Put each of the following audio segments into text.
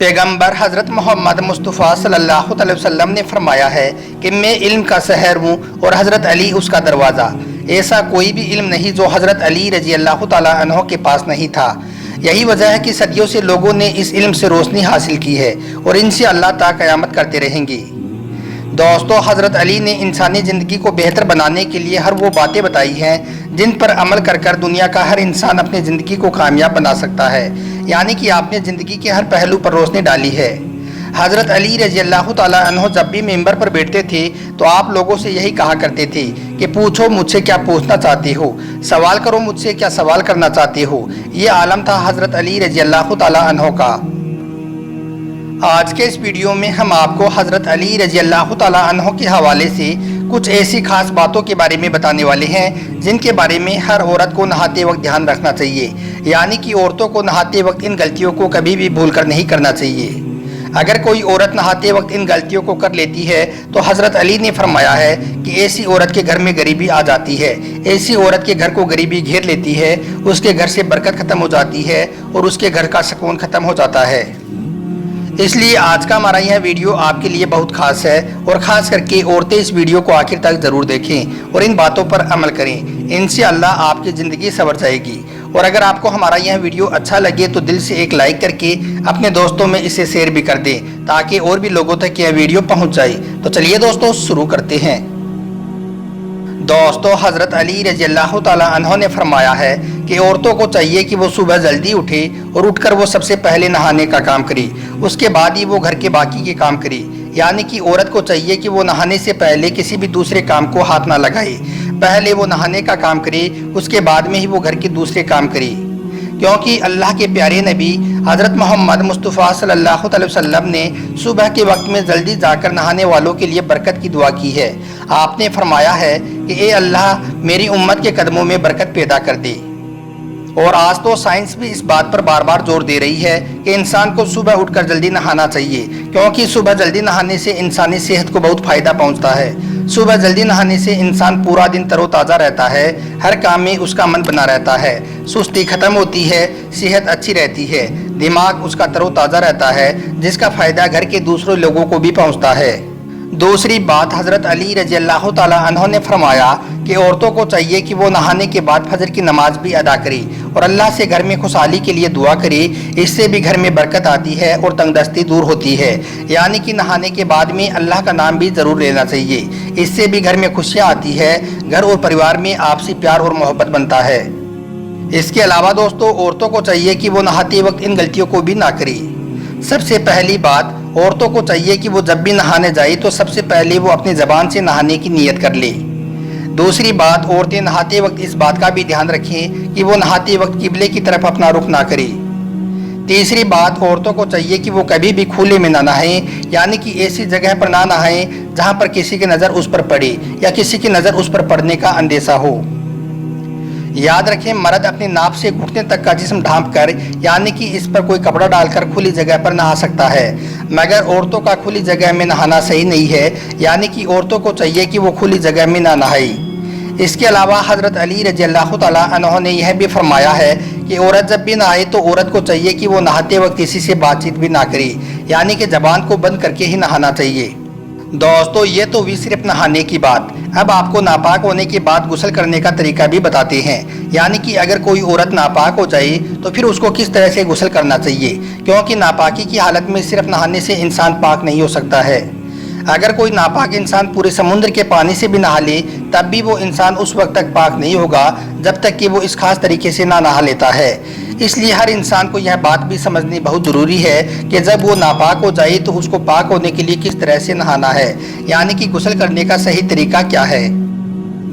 पैगंबर हज़रत मोहम्मद मुस्तफ़ा सल्लल्लाहु अलैहि वसल्लम ने फरमाया है कि मैं इल्म का शहर हूँ और हज़रत अली उसका दरवाज़ा। ऐसा कोई भी इल्म नहीं जो हज़रत अली रजी अल्लाह तआला अन्हो के पास नहीं था। यही वजह है कि सदियों से लोगों ने इस इल्म से रोशनी हासिल की है और इनसे अल्लाह ता क़यामत करते रहेंगे। दोस्तों, हज़रत अली ने इंसानी ज़िंदगी को बेहतर बनाने के लिए हर वो बातें बताई हैं जिन पर अमल कर कर दुनिया का हर इंसान अपनी ज़िंदगी को कामयाब बना सकता है। यानी कि आपने ज़िंदगी के हर पहलू पर रोशनी डाली है। हज़रत अली रज़ी अल्लाह तआला अन्हो जब भी मिंबर पर बैठते थे तो आप लोगों से यही कहा करते थे कि पूछो मुझसे क्या पूछना चाहते हो, सवाल करो मुझसे क्या सवाल करना चाहते हो। ये आलम था हज़रत अली रज़ी अल्लाह तआला अन्हो का। आज के इस वीडियो में हम आपको हज़रत अली रज़ी अल्लाह तआला अन्हो के हवाले से कुछ ऐसी खास बातों के बारे में बताने वाले हैं जिनके बारे में हर औरत को नहाते वक्त ध्यान रखना चाहिए। यानी कि औरतों को नहाते वक्त इन गलतियों को कभी भी भूलकर नहीं करना चाहिए। अगर कोई औरत नहाते वक्त इन गलतियों को कर लेती है तो हज़रत अली ने फरमाया है कि ऐसी औरत के घर में गरीबी आ जाती है, ऐसी औरत के घर को गरीबी घेर लेती है, उसके घर से बरकत ख़त्म हो जाती है और उसके घर का सुकून ख़त्म हो जाता है। इसलिए आज का हमारा यह वीडियो आपके लिए बहुत खास है और ख़ास करके औरतें इस वीडियो को आखिर तक ज़रूर देखें और इन बातों पर अमल करें। इनसे अल्लाह आपकी ज़िंदगी संवर जाएगी। और अगर आपको हमारा यह वीडियो अच्छा लगे तो दिल से एक लाइक करके अपने दोस्तों में इसे शेयर भी कर दें ताकि और भी लोगों तक यह वीडियो पहुँच जाए। तो चलिए दोस्तों शुरू करते हैं। दोस्तों, हज़रत अली रज़ी अल्लाह तआला अन्हो ने फरमाया है कि औरतों को चाहिए कि वो सुबह जल्दी उठे और उठकर वो सबसे पहले नहाने का काम करे, उसके बाद ही वो घर के बाकी के काम करे। यानी कि औरत को चाहिए कि वो नहाने से पहले किसी भी दूसरे काम को हाथ ना लगाए, पहले वो नहाने का काम करे, उसके बाद में ही वो घर के दूसरे काम करे। क्योंकि अल्लाह के प्यारे नबी हज़रत मोहम्मद मुस्तफ़ा सल्लल्लाहु अलैहि वसल्लम ने सुबह के वक्त में जल्दी जाकर नहाने वालों के लिए बरकत की दुआ की है। आपने फरमाया है कि ए अल्लाह मेरी उम्मत के कदमों में बरकत पैदा कर दे। और आज तो साइंस भी इस बात पर बार बार जोर दे रही है कि इंसान को सुबह उठकर जल्दी नहाना चाहिए, क्योंकि सुबह जल्दी नहाने से इंसानी सेहत को बहुत फ़ायदा पहुंचता है। सुबह जल्दी नहाने से इंसान पूरा दिन तरोताज़ा रहता है, हर काम में उसका मन बना रहता है, सुस्ती ख़त्म होती है, सेहत अच्छी रहती है, दिमाग उसका तरोताज़ा रहता है, जिसका फ़ायदा घर के दूसरे लोगों को भी पहुँचता है। दूसरी बात, हज़रत अली रज़ी अल्लाह तआला अन्हो ने फरमाया कि औरतों को चाहिए कि वो नहाने के बाद फजर की नमाज भी अदा करे और अल्लाह से घर में खुशहाली के लिए दुआ करे। इससे भी घर में बरकत आती है और तंगदस्ती दूर होती है। यानी कि नहाने के बाद में अल्लाह का नाम भी ज़रूर लेना चाहिए, इससे भी घर में खुशियाँ आती है, घर और परिवार में आपसी प्यार और मोहब्बत बनता है। इसके अलावा दोस्तों, औरतों को चाहिए कि वो नहाते वक्त इन गलतियों को भी ना करे। सबसे पहली बात, औरतों को चाहिए कि वो जब भी नहाने जाए तो सबसे पहले वो अपनी ज़बान से नहाने की नीयत कर ले। दूसरी बात, औरतें नहाते वक्त इस बात का भी ध्यान रखें कि वो नहाते वक्त किबले की तरफ अपना रुख ना करें। तीसरी बात, औरतों को चाहिए कि वो कभी भी खुले में ना नहाएं, यानी कि ऐसी जगह पर ना नहाएं जहां पर किसी की नज़र उस पर पड़े या किसी की नज़र उस पर पड़ने का अंदेशा हो। याद रखें, मर्द अपने नाप से घुटने तक का जिस्म ढांप कर, यानी कि इस पर कोई कपड़ा डालकर खुली जगह पर नहा सकता है, मगर औरतों का खुली जगह में नहाना सही नहीं है। यानी कि औरतों को चाहिए कि वो खुली जगह में ना नहाए। इसके अलावा हज़रत अली रज़ी अल्लाह तआला अन्हो ने यह भी फरमाया है कि औरत जब भी नहाए तो औरत को चाहिए कि वो नहाते वक्त किसी से बातचीत भी ना करे, यानी कि ज़बान को बंद करके ही नहाना चाहिए। दोस्तों, ये तो हुई सिर्फ नहाने की बात। अब आपको नापाक होने के बाद गुस्ल करने का तरीका भी बताते हैं। यानी कि अगर कोई औरत नापाक हो जाए तो फिर उसको किस तरह से गुस्ल करना चाहिए, क्योंकि नापाकी की हालत में सिर्फ नहाने से इंसान पाक नहीं हो सकता है। अगर कोई नापाक इंसान पूरे समुद्र के पानी से भी नहा ले तब भी वो इंसान उस वक्त तक पाक नहीं होगा जब तक कि वो इस खास तरीके से ना नहा लेता है। इसलिए हर इंसान को यह बात भी समझनी बहुत ज़रूरी है कि जब वो नापाक हो जाए तो उसको पाक होने के लिए किस तरह से नहाना है, यानी कि गुस्ल करने का सही तरीका क्या है।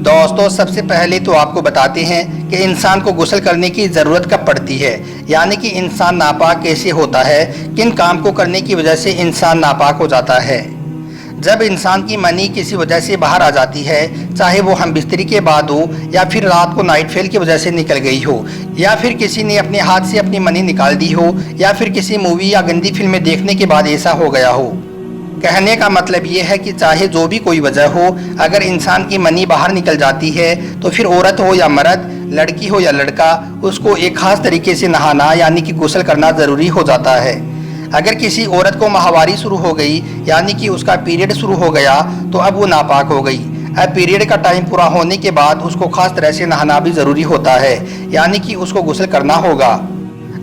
दोस्तों, सबसे पहले तो आपको बताते हैं कि इंसान को गुस्ल करने की ज़रूरत कब पड़ती है, यानी कि इंसान नापाक कैसे होता है, किन काम को करने की वजह से इंसान नापाक हो जाता है। जब इंसान की मनी किसी वजह से बाहर आ जाती है, चाहे वो हम बिस्तरी के बाद हो या फिर रात को नाइट फेल की वजह से निकल गई हो, या फिर किसी ने अपने हाथ से अपनी मनी निकाल दी हो, या फिर किसी मूवी या गंदी फिल्में देखने के बाद ऐसा हो गया हो। कहने का मतलब ये है कि चाहे जो भी कोई वजह हो, अगर इंसान की मनी बाहर निकल जाती है तो फिर औरत हो या मर्द, लड़की हो या लड़का, उसको एक ख़ास तरीके से नहाना यानी कि गुस्ल करना ज़रूरी हो जाता है। अगर किसी औरत को माहवारी शुरू हो गई यानी कि उसका पीरियड शुरू हो गया तो अब वो नापाक हो गई। अब पीरियड का टाइम पूरा होने के बाद उसको खास तरह से नहाना भी ज़रूरी होता है, यानी कि उसको गुस्ल करना होगा।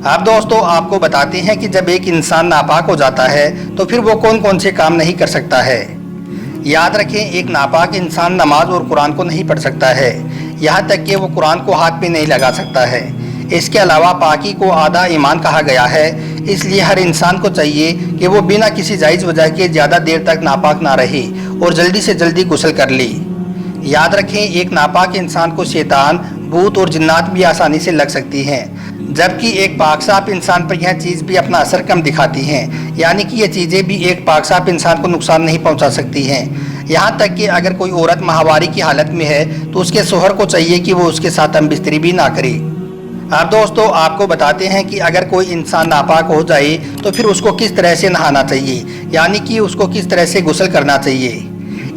अब दोस्तों आपको बताते हैं कि जब एक इंसान नापाक हो जाता है तो फिर वो कौन कौन से काम नहीं कर सकता है। याद रखें, एक नापाक इंसान नमाज और कुरान को नहीं पढ़ सकता है, यहाँ तक कि वो कुरान को हाथ में नहीं लगा सकता है। इसके अलावा पाकी को आधा ईमान कहा गया है, इसलिए हर इंसान को चाहिए कि वो बिना किसी जायज़ वजह के ज़्यादा देर तक नापाक ना रहे और जल्दी से जल्दी गुस्ल कर ले। याद रखें, एक नापाक इंसान को शैतान, भूत और जिन्नात भी आसानी से लग सकती हैं, जबकि एक पाकसाफ इंसान पर यह चीज़ भी अपना असर कम दिखाती हैं, यानी कि ये चीज़ें भी एक पाकसाफ इंसान को नुकसान नहीं पहुंचा सकती हैं। यहाँ तक कि अगर कोई औरत माहवारी की हालत में है तो उसके शोहर को चाहिए कि वो उसके साथ हमबिस्तरी भी ना करे। अब दोस्तों आपको बताते हैं कि अगर कोई इंसान नापाक हो जाए तो फिर उसको किस तरह से नहाना चाहिए, यानी कि उसको किस तरह से गुस्ल करना चाहिए।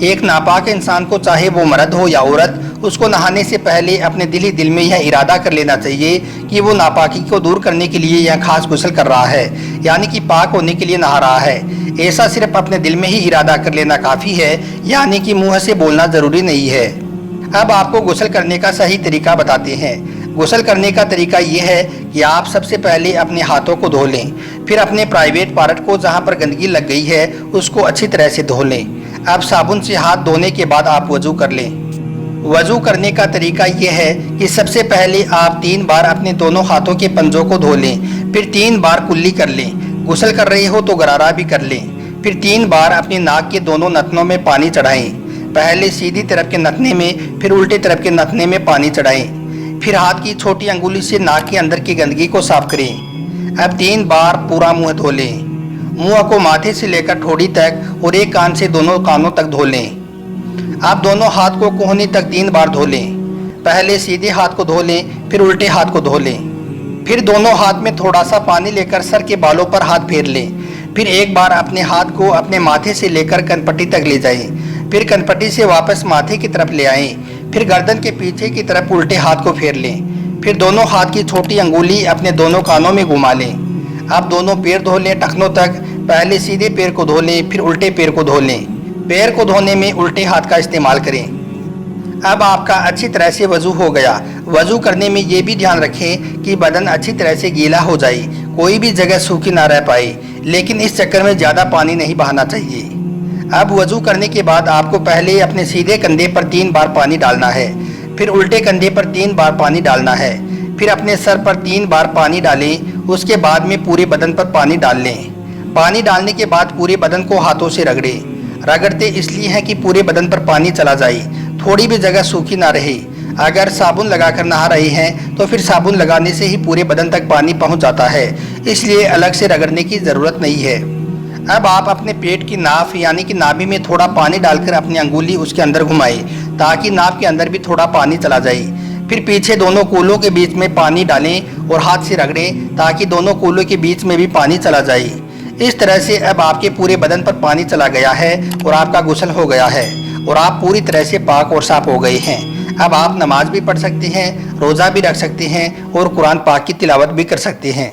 एक नापाक इंसान को, चाहे वो मर्द हो या औरत, उसको नहाने से पहले अपने दिल ही दिल में यह इरादा कर लेना चाहिए कि वो नापाकी को दूर करने के लिए यह खास गुस्ल कर रहा है, यानी कि पाक होने के लिए नहा रहा है। ऐसा सिर्फ अपने दिल में ही इरादा कर लेना काफ़ी है, यानी कि मुँह से बोलना ज़रूरी नहीं है। अब आपको गुस्ल करने का सही तरीका बताते हैं। गुस्ल करने का तरीका ये है कि आप सबसे पहले अपने हाथों को धो लें, फिर अपने प्राइवेट पार्ट को जहाँ पर गंदगी लग गई है उसको अच्छी तरह से धो लें। अब साबुन से हाथ धोने के बाद आप वज़ू कर लें। वज़ू करने का तरीका ये है कि सबसे पहले आप 3 बार अपने दोनों हाथों के पंजों को धो लें, फिर 3 बार कुल्ली कर लें। गुस्ल कर रहे हो तो गरारा भी कर लें। फिर 3 बार अपनी नाक के दोनों नथनों में पानी चढ़ाएं। पहले सीधी तरफ के नथने में, फिर उल्टे तरफ के नथने में पानी चढ़ाएं। फिर हाथ की छोटी अंगुली से नाक के अंदर की गंदगी को साफ करें। अब 3 बार पूरा मुंह धो लें। मुंह को माथे से लेकर ठोड़ी तक और एक कान से दोनों कानों तक धो लें। आप दोनों हाथ को कोहनी तक 3 बार धो लें। पहले सीधे हाथ को धो लें, फिर उल्टे हाथ को धो लें। फिर दोनों हाथ में थोड़ा सा पानी लेकर सर के बालों पर हाथ फेर लें। फिर एक बार अपने हाथ को अपने माथे से लेकर कनपट्टी तक ले जाएं। फिर कनपट्टी से वापस माथे की तरफ ले आएं। फिर गर्दन के पीछे की तरफ उल्टे हाथ को फेर लें। फिर दोनों हाथ की छोटी अंगुली अपने दोनों कानों में घुमा लें। अब दोनों पैर धो लें टखनों तक। पहले सीधे पैर को धो लें, फिर उल्टे पैर को धो लें। पैर को धोने में उल्टे हाथ का इस्तेमाल करें। अब आपका अच्छी तरह से वज़ू हो गया। वज़ू करने में ये भी ध्यान रखें कि बदन अच्छी तरह से गीला हो जाए, कोई भी जगह सूखी ना रह पाए, लेकिन इस चक्कर में ज़्यादा पानी नहीं बहाना चाहिए। अब वज़ू करने के बाद आपको पहले अपने सीधे कंधे पर 3 बार पानी डालना है, फिर उल्टे कंधे पर 3 बार पानी डालना है, फिर अपने सर पर 3 बार पानी डालें। उसके बाद में पूरे बदन पर पानी डाल लें। पानी डालने के बाद पूरे बदन को हाथों से रगड़ें। रगड़ते इसलिए हैं कि पूरे बदन पर पानी चला जाए, थोड़ी भी जगह सूखी ना रहे। अगर साबुन लगाकर नहा रहे हैं तो फिर साबुन लगाने से ही पूरे बदन तक पानी पहुंच जाता है, इसलिए अलग से रगड़ने की ज़रूरत नहीं है। अब आप अपने पेट की नाफ यानी कि नाभि में थोड़ा पानी डालकर अपनी अंगुली उसके अंदर घुमाएं, ताकि नाभ के अंदर भी थोड़ा पानी चला जाए। फिर पीछे दोनों कूलों के बीच में पानी डालें और हाथ से रगड़ें, ताकि दोनों कूलों के बीच में भी पानी चला जाए। इस तरह से अब आपके पूरे बदन पर पानी चला गया है और आपका गुस्ल हो गया है और आप पूरी तरह से पाक और साफ हो गए हैं। अब आप नमाज भी पढ़ सकते हैं, रोज़ा भी रख सकते हैं और कुरान पाक की तिलावत भी कर सकते हैं।